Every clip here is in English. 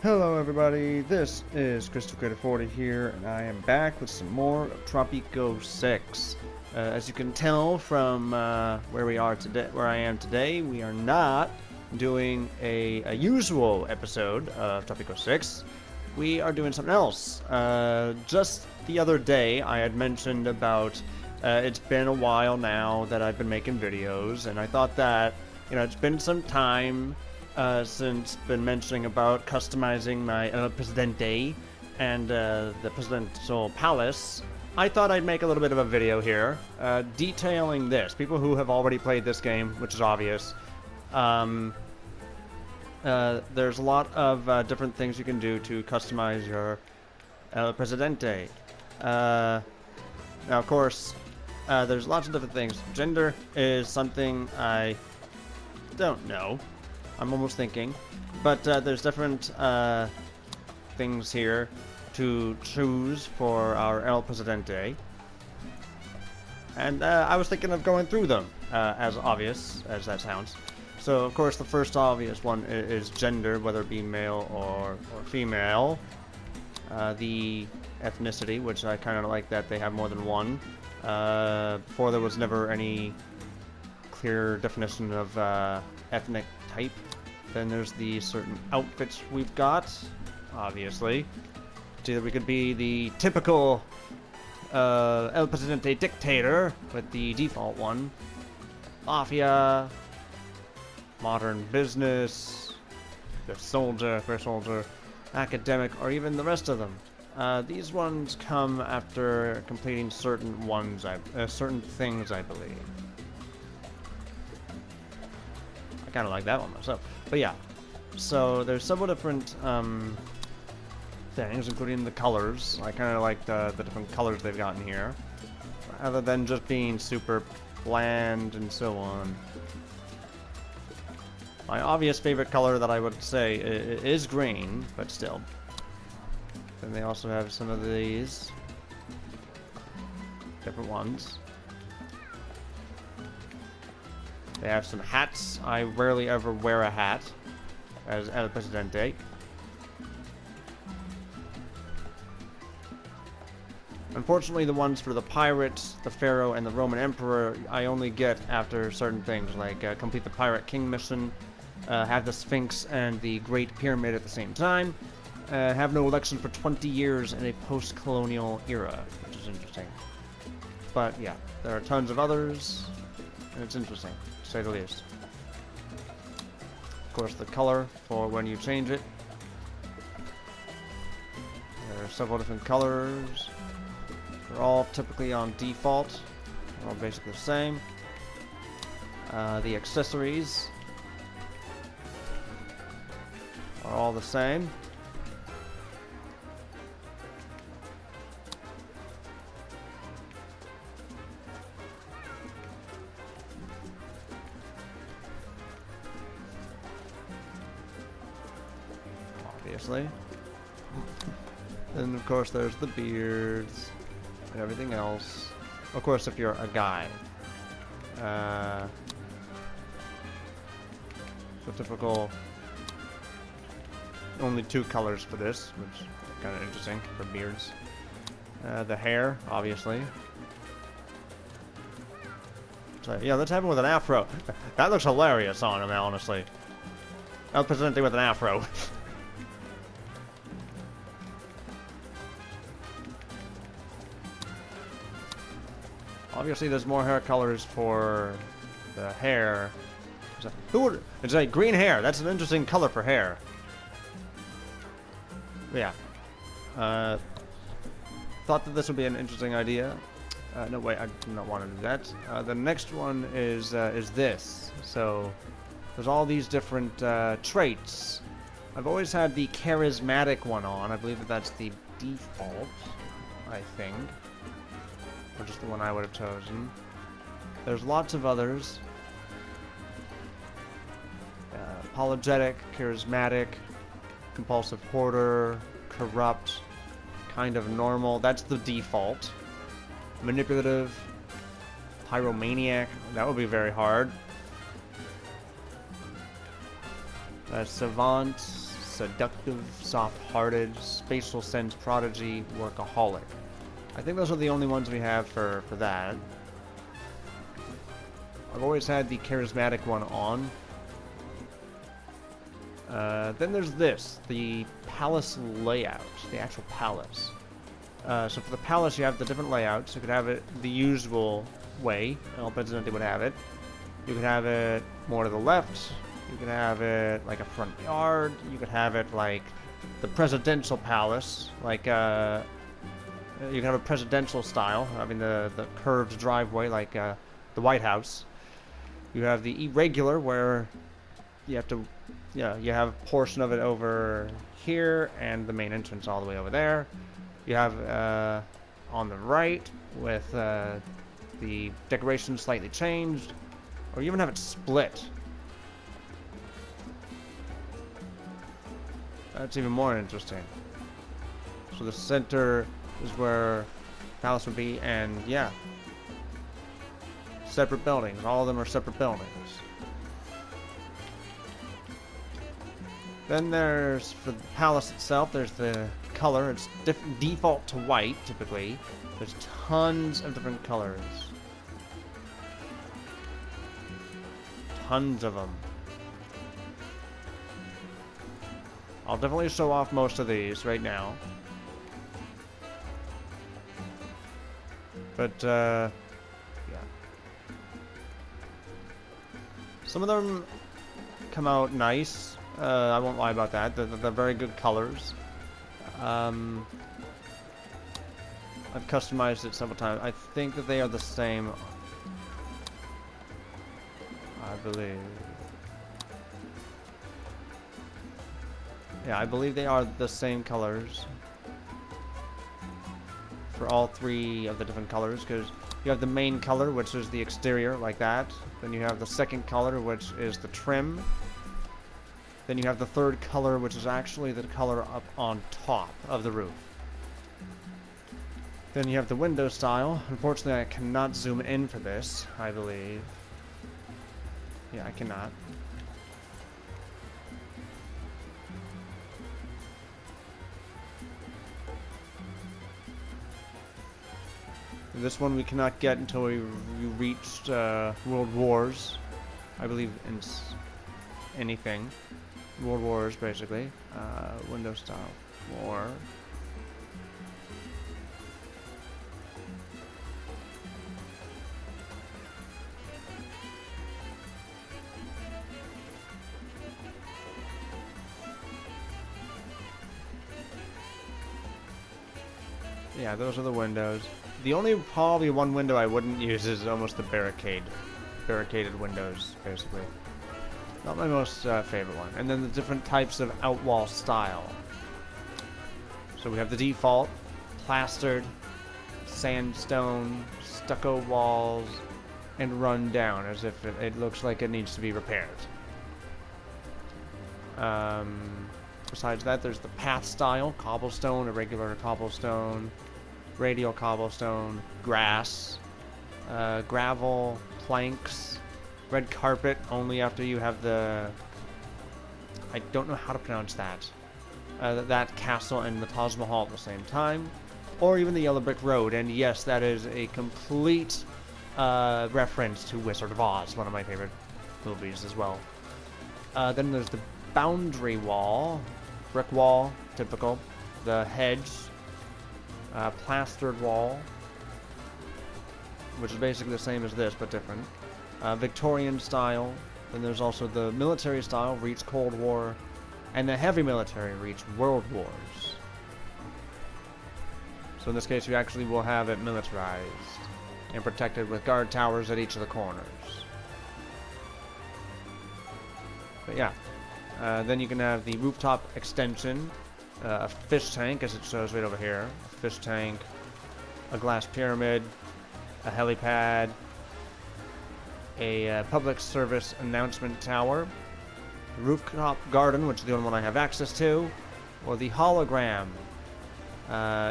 Hello everybody, this is Crystal Creator 40 here, and I am back with some more of Tropico 6. As you can tell from where I am today, we are not doing a usual episode of Tropico 6. We are doing something else. Just the other day, I had mentioned about it's been a while now that I've been making videos, and I thought that, it's been some time since been mentioning about customizing my El Presidente and the Presidential Palace. I thought I'd make a little bit of a video here detailing this. People who have already played this game, which is obvious, there's a lot of different things you can do to customize your El Presidente. Now, of course, there's lots of different things. Gender is something I don't know. I'm almost thinking, but there's different things here to choose for our El Presidente, and I was thinking of going through them, as obvious as that sounds. So, of course, the first obvious one is gender, whether it be male or female. The ethnicity, which I kind of like that they have more than one. Before there was never any clear definition of ethnic type. Then there's the certain outfits we've got, obviously. It's either we could be the typical El Presidente dictator with the default one, mafia, modern business, the soldier, first soldier, academic, or even the rest of them. These ones come after completing certain things, I believe. I kind of like that one myself. But yeah, so there's several different things, including the colors. I kind of like the different colors they've got in here, rather than just being super bland and so on. My obvious favorite color that I would say is green, but still. Then they also have some of these different ones. They have some hats. I rarely ever wear a hat as El Presidente. Unfortunately, the ones for the pirate, the pharaoh, and the Roman emperor, I only get after certain things, like complete the Pirate King mission, have the Sphinx and the Great Pyramid at the same time, have no election for 20 years in a post-colonial era, which is interesting. But yeah, there are tons of others, and it's interesting, to say the least. Of course, the color for when you change it. There are several different colors. They're all typically on default. They're all basically the same. The accessories are all the same. Obviously. Then of course there's the beards and everything else. Of course, if you're a guy. The typical only two colors for this, which is kind of interesting for beards. The hair, obviously. So, yeah, let's have him with an afro. That looks hilarious on him, honestly. El Presidente with an afro. Obviously, there's more hair colors for the hair. It's like green hair. That's an interesting color for hair. Yeah. Thought that this would be an interesting idea. No, wait, I do not want to do that. The next one is this. So, there's all these different traits. I've always had the charismatic one on. I believe that that's the default, I think. Or just the one I would have chosen. There's lots of others. Apologetic, charismatic, compulsive hoarder, corrupt, kind of normal. That's the default. Manipulative, pyromaniac. That would be very hard. Savant, seductive, soft-hearted, spatial sense prodigy, workaholic. I think those are the only ones we have for that. I've always had the charismatic one on. Then there's this, the palace layout, the actual palace. So for the palace, you have the different layouts. You could have it the usual way, El Presidente would have it. You could have it more to the left. You could have it like a front yard. You could have it like the presidential palace, like you could have a presidential style, having the curved driveway like the White House. You have the irregular, where you have to, you have a portion of it over here and the main entrance all the way over there. You have on the right with the decorations slightly changed, or you even have it split. That's even more interesting. So the center is where the palace would be, and yeah, separate buildings. All of them are separate buildings. Then there's, for the palace itself, there's the color. It's default to white, typically. There's tons of different colors. Tons of them. I'll definitely show off most of these right now. But, yeah. Some of them come out nice. I won't lie about that. They're very good colors. I've customized it several times. I think that they are the same. I believe. Yeah, I believe they are the same colors for all three of the different colors, because you have the main color, which is the exterior, like that. Then you have the second color, which is the trim. Then you have the third color, which is actually the color up on top of the roof. Then you have the window style. Unfortunately, I cannot zoom in for this, I believe. Yeah, I cannot. This one we cannot get until we reached World Wars. I believe in anything. World Wars, basically. Window style. War. Yeah, those are the windows. The only probably one window I wouldn't use is almost the barricaded windows, basically. Not my most favorite one. And then the different types of outwall style. So we have the default, plastered, sandstone, stucco walls, and run down, as if it looks like it needs to be repaired. Besides that, there's the path style, cobblestone, irregular cobblestone, radial cobblestone, grass, gravel, planks, red carpet only after you have the, I don't know how to pronounce that, that castle and the Taj Mahal at the same time, or even the Yellow Brick Road. And yes, that is a complete reference to Wizard of Oz, one of my favorite movies as well. Then there's the boundary wall, brick wall, typical, the hedge, plastered wall, which is basically the same as this but different, Victorian style. Then there's also the military style, reach Cold War, and the heavy military, reach World Wars. So in this case, you actually will have it militarized and protected with guard towers at each of the corners. But yeah, then you can have the rooftop extension, a fish tank, as it shows right over here, a fish tank, a glass pyramid, a helipad, a public service announcement tower, the rooftop garden, which is the only one I have access to, or the hologram.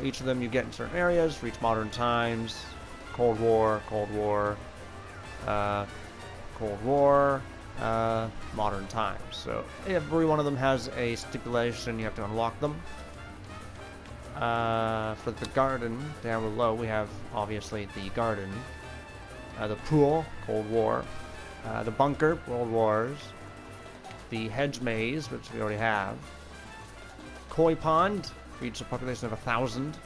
Each of them you get in certain areas, reach modern times, Cold War, Cold War, Cold War, modern times. So every one of them has a stipulation. You have to unlock them. For the garden down below, we have obviously the garden, the pool, Cold War, the bunker, World Wars, the hedge maze, which we already have, koi pond, reached a population of 1,000,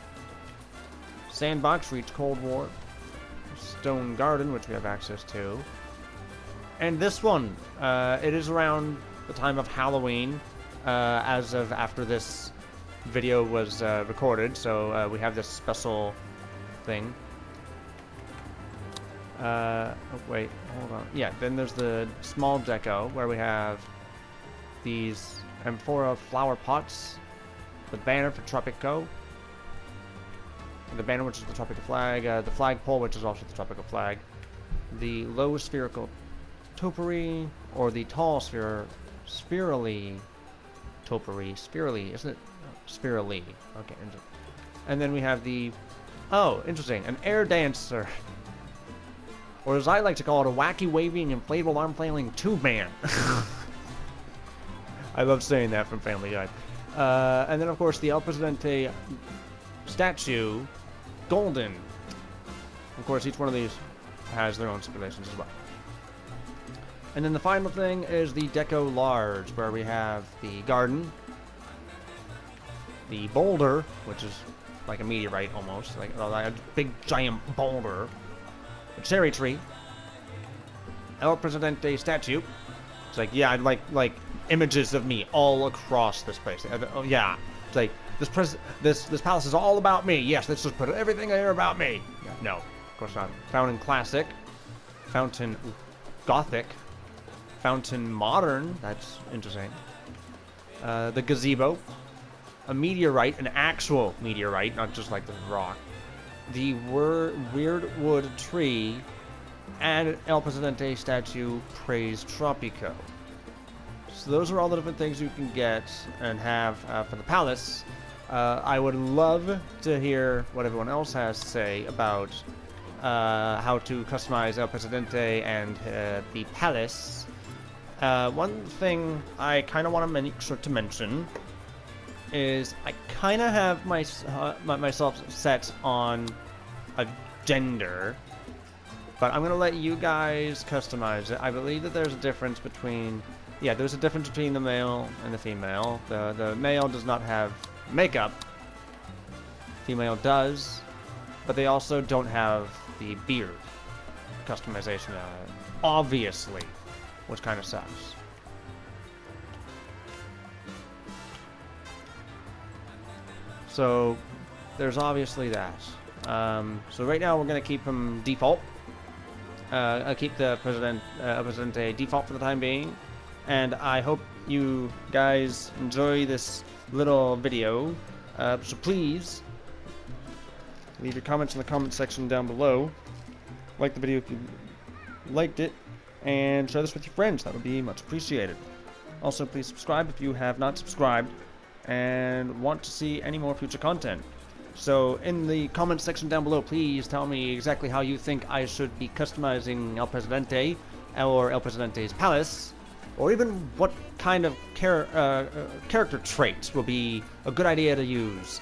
sandbox, reached Cold War, stone garden, which we have access to, and this one, it is around the time of Halloween, as of after this video was recorded, so we have this special thing. Oh wait, hold on. Yeah, then there's the small deco where we have these amphora flower pots, the banner for Tropico, the banner which is the Tropico flag, the flagpole which is also the Tropico flag, the low spherical topiary, or the tall spirally topiary, spirally, isn't it? Spirally. Okay. And then we have the, oh, interesting, an air dancer. Or as I like to call it, a wacky waving inflatable arm flailing tube man. I love saying that from Family Guy. And then of course the El Presidente statue, golden. Of course each one of these has their own stipulations as well. And then the final thing is the Deco Large, where we have the garden, the boulder, which is like a meteorite almost, like a big giant boulder, a cherry tree, El Presidente statue. It's like, yeah, I'd like images of me all across this place. Oh yeah, it's like this palace is all about me. Yes, let's just put everything here about me. No, of course not. Fountain Classic, Fountain Gothic, Fountain Modern. That's interesting. The gazebo. A meteorite, an actual meteorite, not just like the rock. The weird wood tree, and El Presidente statue praise Tropico. So those are all the different things you can get and have for the palace. I would love to hear what everyone else has to say about how to customize El Presidente and the palace. One thing I kind of want to make sure to mention is I kind of have myself set on a gender, but I'm going to let you guys customize it. I believe that there's a difference between, yeah, there's a difference between the male and the female. The male does not have makeup, female does, but they also don't have the beard customization, obviously, which kind of sucks. So there's obviously that. So right now we're going to keep him default. I'll keep the Presidente default for the time being. And I hope you guys enjoy this little video. So please leave your comments in the comment section down below. Like the video if you liked it. And share this with your friends. That would be much appreciated. Also, please subscribe if you have not subscribed and want to see any more future content. So in the comment section down below, please tell me exactly how you think I should be customizing El Presidente or El Presidente's palace, or even what kind of character traits will be a good idea to use.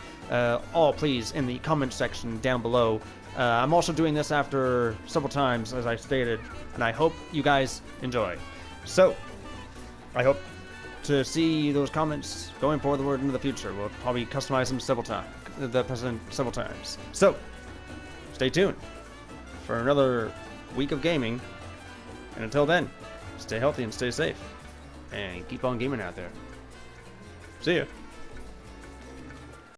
All please in the comment section down below. I'm also doing this after several times, as I stated, and I hope you guys enjoy. So I hope to see those comments going forward into the future. We'll probably customize them several times, the president several times. So stay tuned for another week of gaming, and until then, stay healthy and stay safe, and keep on gaming out there. See ya.